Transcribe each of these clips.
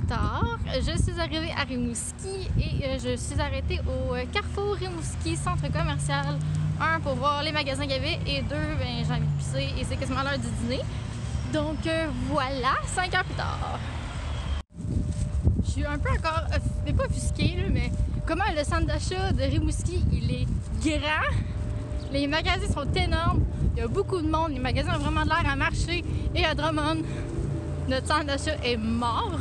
tard. Je suis arrivée à Rimouski et je suis arrêtée au Carrefour Rimouski, centre commercial. 1, pour voir les magasins qu'il y avait, et 2, ben, j'ai envie de pisser et c'est quasiment l'heure du dîner. Donc voilà, 5 heures plus tard. Je suis un peu encore, pas offusquée, là, mais comment le centre d'achat de Rimouski, il est grand. Les magasins sont énormes, il y a beaucoup de monde, les magasins ont vraiment l'air à marcher. Et à Drummond, notre centre d'achat est mort.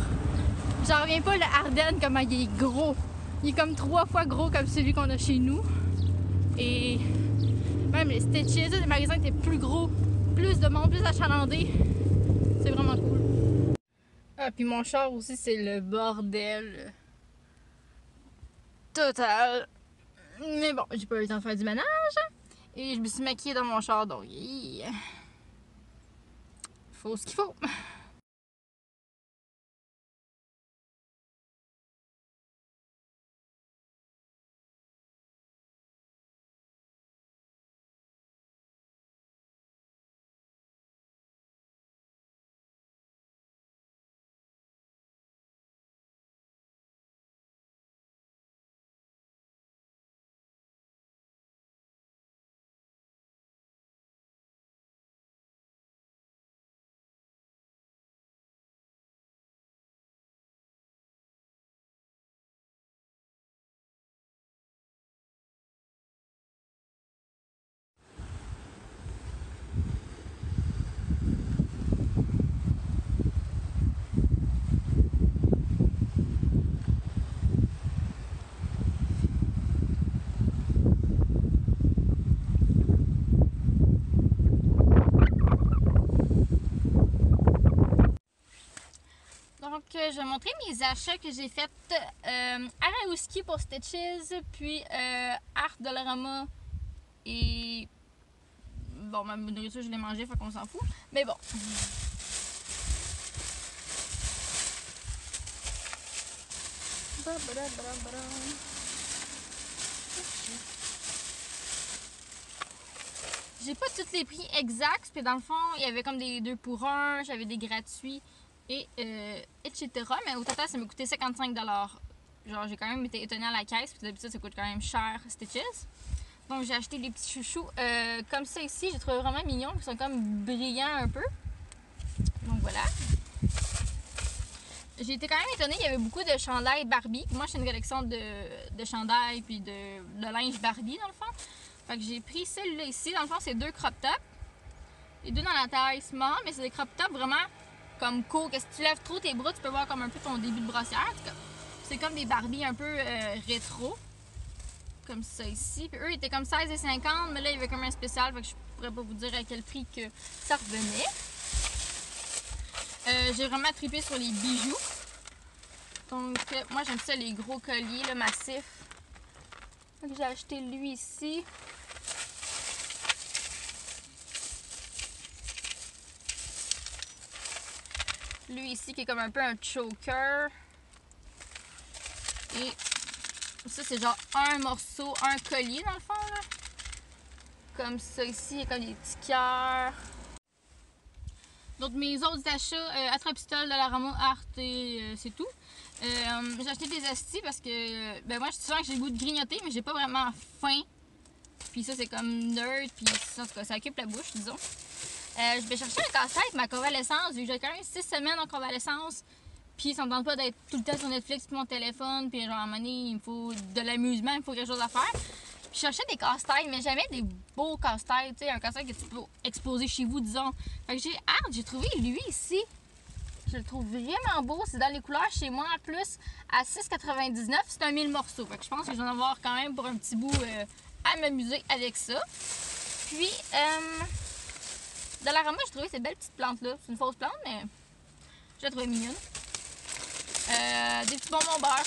J'en reviens pas, le Ardennes, comment il est gros. Il est comme 3 fois gros comme celui qu'on a chez nous. Et même les Stitches, les magasins étaient plus gros, plus de monde, plus achalandé. C'est vraiment cool. Ah, puis mon char aussi, c'est le bordel total. Mais bon, j'ai pas eu le temps de faire du ménage. Et je me suis maquillée dans mon char, donc il faut ce qu'il faut. Donc, je vais montrer mes achats que j'ai fait à Rimouski pour Stitches, puis Art Dollarama et... Bon, ma nourriture, je l'ai mangée, fait qu'on s'en fout. Mais bon. J'ai pas tous les prix exacts, puis dans le fond, il y avait comme des 2 pour 1, j'avais des gratuits, et etc. Mais au total, ça m'a coûté 55 $. Genre, j'ai quand même été étonnée à la caisse, puis d'habitude, ça coûte quand même cher, Stitches. Donc, j'ai acheté des petits chouchous comme ça ici. J'ai trouvé vraiment mignons, ils sont comme brillants un peu. Donc, voilà. J'ai été quand même étonnée, il y avait beaucoup de chandails Barbie. Moi, j'ai une collection de chandails puis de linge Barbie, dans le fond. Fait que j'ai pris celui-là ici. Dans le fond, c'est 2 crop tops. Les 2 dans la taille small, mais c'est des crop tops vraiment comme courts. Que si tu lèves trop tes bras, tu peux voir comme un peu ton début de brossière. C'est comme des Barbie un peu rétro. Comme ça ici. Puis eux, ils étaient comme 16,50, mais là, il y avait comme un spécial. Fait que je pourrais pas vous dire à quel prix que ça revenait. J'ai vraiment trippé sur les bijoux. Donc, moi, j'aime ça, les gros colliers, là, massifs. Donc, j'ai acheté lui ici. Lui ici, qui est comme un peu un choker. Et ça, c'est genre un morceau, un collier, dans le fond, là. Comme ça ici, il y a comme des petits cœurs. Donc, mes autres achats, Attrape-Pistole, Dollarama, Art et c'est tout. J'ai acheté des astis parce que, ben moi, je sens que j'ai le goût de grignoter, mais j'ai pas vraiment faim. Puis ça, c'est comme nerd, puis ça, en tout cas, ça occupe la bouche, disons. Je vais chercher un casse-tête, ma convalescence. J'ai quand même 6 semaines en convalescence. Puis ça me tente pas d'être tout le temps sur Netflix puis mon téléphone. Puis genre, à un moment donné, il me faut de l'amusement, il me faut quelque chose à faire. Puis je cherchais des casse-têtes, mais jamais des beaux casse-têtes. Tu sais, un casse-tête que tu peux exposer chez vous, disons. Fait que j'ai hâte, j'ai trouvé lui ici. Je le trouve vraiment beau. C'est dans les couleurs chez moi en plus. À 6,99, c'est un 1000 morceaux. Fait que je pense que je vais en avoir quand même pour un petit bout à m'amuser avec ça. Puis, Dollarama, j'ai trouvé ces belles petites plantes-là. C'est une fausse plante, mais je la trouvais mignonne. Des petits bonbons beurre.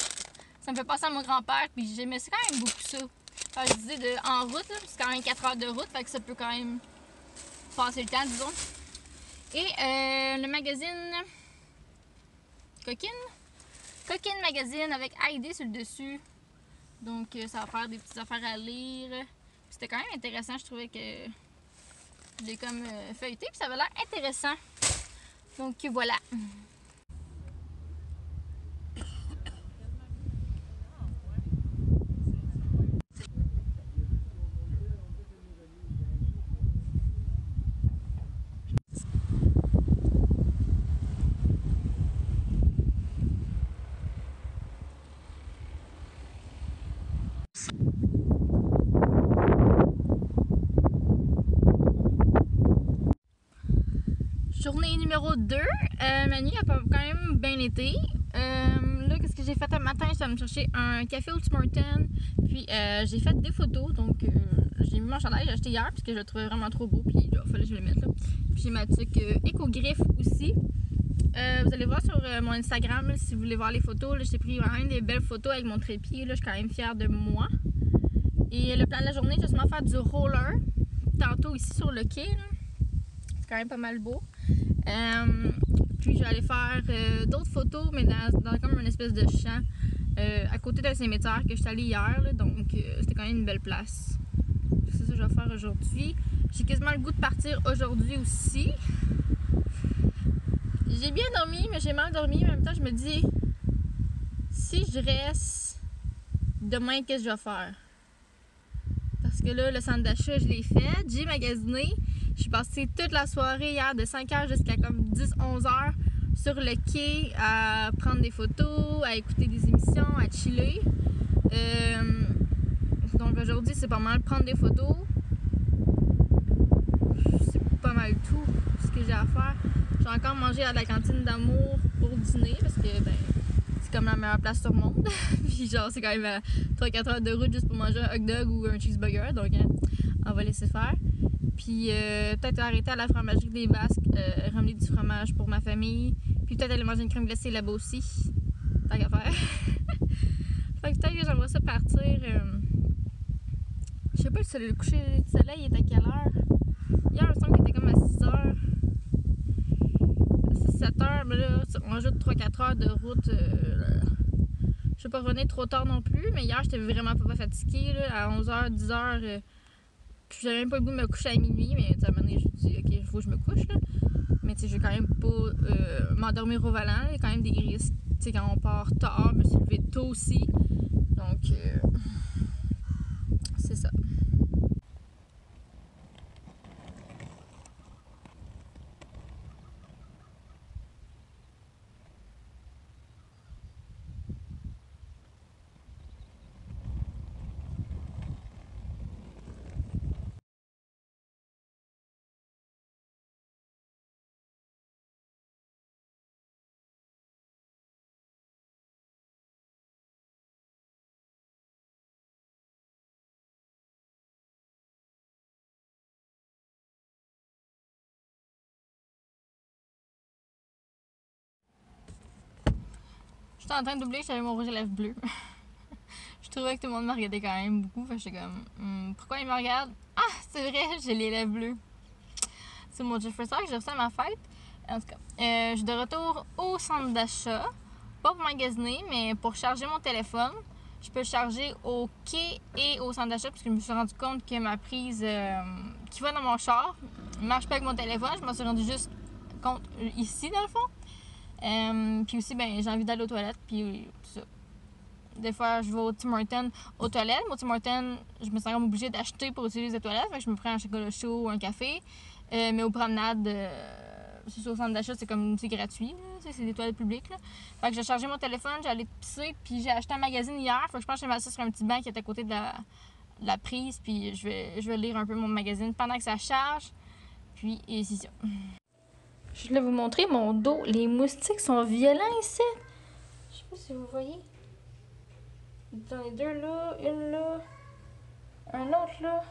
Ça me fait penser à mon grand-père. Puis j'aimais ça quand même beaucoup ça. Enfin, je disais en route, c'est quand même 4 heures de route. Fait que ça peut quand même passer le temps, disons. Et le magazine Coquine Magazine avec Heidi sur le dessus. Donc ça va faire des petites affaires à lire. C'était quand même intéressant, je trouvais que j'ai comme feuilleté, puis ça avait l'air intéressant. Donc voilà. journée numéro 2. Ma nuit a quand même bien été. Là, qu'est-ce que j'ai fait un matin? J'étais allée me chercher un café au Tim Hortons. Puis j'ai fait des photos. Donc j'ai mis mon chandail, j'ai acheté hier parce que je le trouvais vraiment trop beau. Puis il fallait que je le mette là. Puis j'ai ma tuque éco-griffe aussi. Vous allez voir sur mon Instagram là, si vous voulez voir les photos. J'ai pris vraiment des belles photos avec mon trépied. Là, je suis quand même fière de moi. Et le plan de la journée, je vais sûrement faire du roller. Tantôt ici sur le quai. C'est quand même pas mal beau. Puis je vais aller faire d'autres photos, mais dans comme une espèce de champ à côté d'un cimetière que je suis allée hier. Là, donc c'était quand même une belle place. C'est ça que je vais faire aujourd'hui. J'ai quasiment le goût de partir aujourd'hui aussi. J'ai bien dormi, mais j'ai mal dormi. Mais en même temps, je me dis, si je reste, demain, qu'est-ce que je vais faire? Parce que là, le centre d'achat, je l'ai fait. J'ai magasiné. Je suis passée toute la soirée hier, de 5h jusqu'à comme 10-11h, sur le quai, à prendre des photos, à écouter des émissions, à chiller. Donc aujourd'hui, c'est pas mal prendre des photos. C'est pas mal tout ce que j'ai à faire. J'ai encore mangé à la cantine d'Amour pour dîner parce que ben c'est comme la meilleure place sur le monde. Puis genre c'est quand même 3-4 heures de route juste pour manger un hot dog ou un cheeseburger. Donc on va laisser faire. Puis peut-être arrêter à la fromagerie des Basques, ramener du fromage pour ma famille. Puis peut-être aller manger une crème glacée là-bas aussi. Tant qu'à faire. Fait que peut-être que j'aimerais ça partir. Je sais pas le coucher du soleil est à quelle heure. Hier, il me semble qu'il était comme à 6h. 6-7h, mais là, on ajoute 3-4 heures de route. Je vais pas revenir trop tard non plus, mais hier, j'étais vraiment pas fatiguée. Là, à 11h, 10h, j'avais même pas le goût de me coucher à minuit, mais à un moment donné, je me dis, ok, il faut que je me couche. Là. Mais tu sais, je vais quand même pas m'endormir au volant. Il y a quand même des risques. Tu sais, quand on part tard, je me suis levée tôt aussi. Donc, c'est ça. J'étais en train d'oublier que j'avais mon rouge à lèvres bleu. Je trouvais que tout le monde me regardait quand même beaucoup. Fait que j'étais comme, pourquoi ils me regardent? Ah, c'est vrai, j'ai les lèvres bleues. C'est mon Jefferson que j'ai reçu à ma fête. En tout cas, je suis de retour au centre d'achat. Pas pour magasiner, mais pour charger mon téléphone. Je peux le charger au quai et au centre d'achat parce que je me suis rendu compte que ma prise qui va dans mon char ne marche pas avec mon téléphone. Je m'en suis rendu juste compte ici, dans le fond. Puis aussi, ben, j'ai envie d'aller aux toilettes. Puis tout ça. Des fois, je vais au Tim Hortons aux toilettes. Au Tim Hortons, je me sens comme obligée d'acheter pour utiliser les toilettes. Fait que je me prends un chocolat chaud ou un café. Mais aux promenades, c'est au centre d'achat, c'est comme c'est gratuit. C'est des toilettes publiques. Là. Fait que j'ai chargé mon téléphone, j'allais pisser. Puis j'ai acheté un magazine hier. Fait que je pense que je vais m'asseoir sur un petit banc qui est à côté de la prise. Puis je vais lire un peu mon magazine pendant que ça charge. Puis et c'est ça. Je voulais vous montrer mon dos. Les moustiques sont violents ici. Je sais pas si vous voyez. J'en ai deux là, une là, un autre là.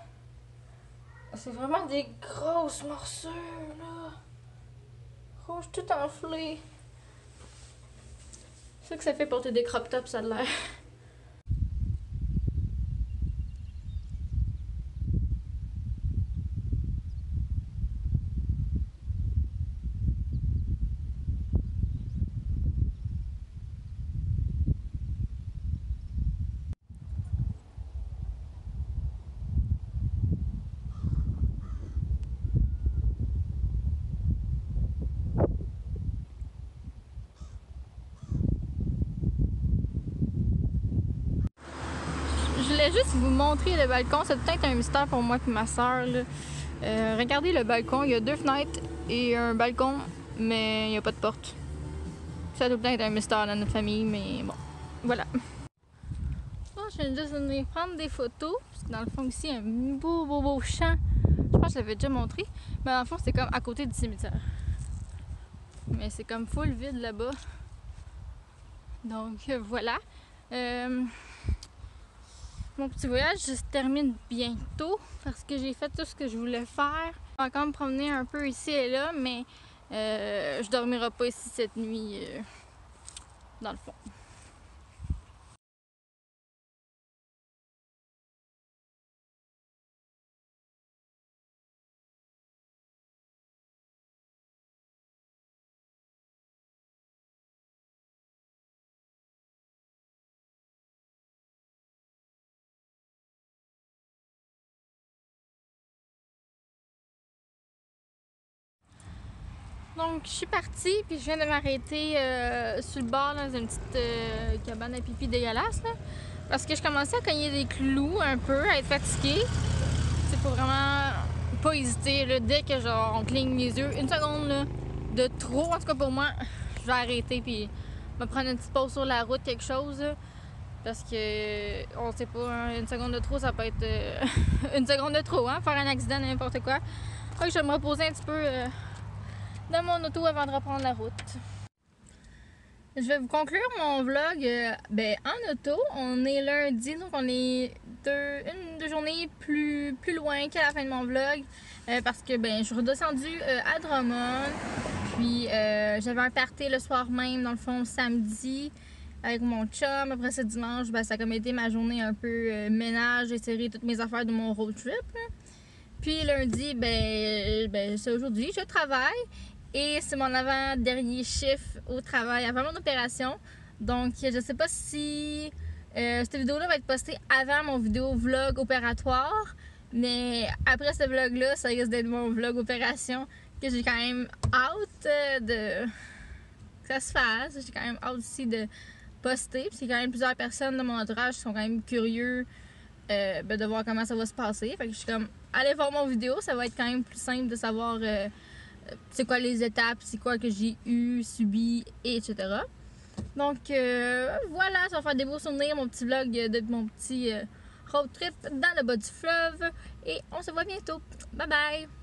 C'est vraiment des grosses morsures là. Rouge tout enflé. C'est ça que ça fait porter des crop tops, ça a l'air. Je voulais juste vous montrer le balcon. C'est peut-être un mystère pour moi et ma soeur. Regardez le balcon. Il y a 2 fenêtres et un balcon, mais il n'y a pas de porte. Ça doit peut-être être un mystère dans notre famille, mais bon. Voilà. Je viens juste venir prendre des photos. Parce que dans le fond, ici, il y a un beau champ. Je pense que je l'avais déjà montré. Mais dans le fond, c'est comme à côté du cimetière. mais c'est comme full vide là-bas. Donc voilà. Mon petit voyage se termine bientôt parce que j'ai fait tout ce que je voulais faire. Je vais encore me promener un peu ici et là, mais je dormirai pas ici cette nuit, dans le fond. Donc je suis partie, puis je viens de m'arrêter sur le bord dans une petite cabane à pipi dégueulasse là, parce que je commençais à cogner des clous un peu, à être fatiguée. Il faut vraiment pas hésiter là, dès que genre on cligne les yeux, une seconde là, de trop en tout cas pour moi, je vais arrêter puis me prendre une petite pause sur la route, quelque chose là, parce que on sait pas, hein, une seconde de trop ça peut être une seconde de trop, hein, faire un accident n'importe quoi. Donc je vais me reposer un petit peu dans mon auto avant de reprendre la route. Je vais vous conclure mon vlog en auto. On est lundi, donc on est deux journées plus loin qu'à la fin de mon vlog parce que je suis redescendue à Drummond. Puis j'avais un party le soir même, dans le fond samedi, avec mon chum. Après ce dimanche, ça a comme été ma journée un peu ménage. J'ai serré toutes mes affaires de mon road trip. Là. Puis lundi, c'est aujourd'hui, je travaille. Et c'est mon avant-dernier chiffre au travail avant mon opération. Donc, je sais pas si cette vidéo-là va être postée avant mon vidéo vlog opératoire. Mais après ce vlog-là, ça risque d'être mon vlog opération que j'ai quand même hâte que ça se fasse. J'ai quand même hâte aussi de poster. Puis il y a quand même plusieurs personnes de mon entourage qui sont quand même curieux de voir comment ça va se passer. Fait que je suis comme, allez voir mon vidéo, ça va être quand même plus simple de savoir c'est quoi les étapes, c'est quoi que j'ai subi, etc. Donc voilà, ça va faire des beaux souvenirs, mon petit vlog de mon petit road trip dans le bas du fleuve. Et on se voit bientôt. Bye bye!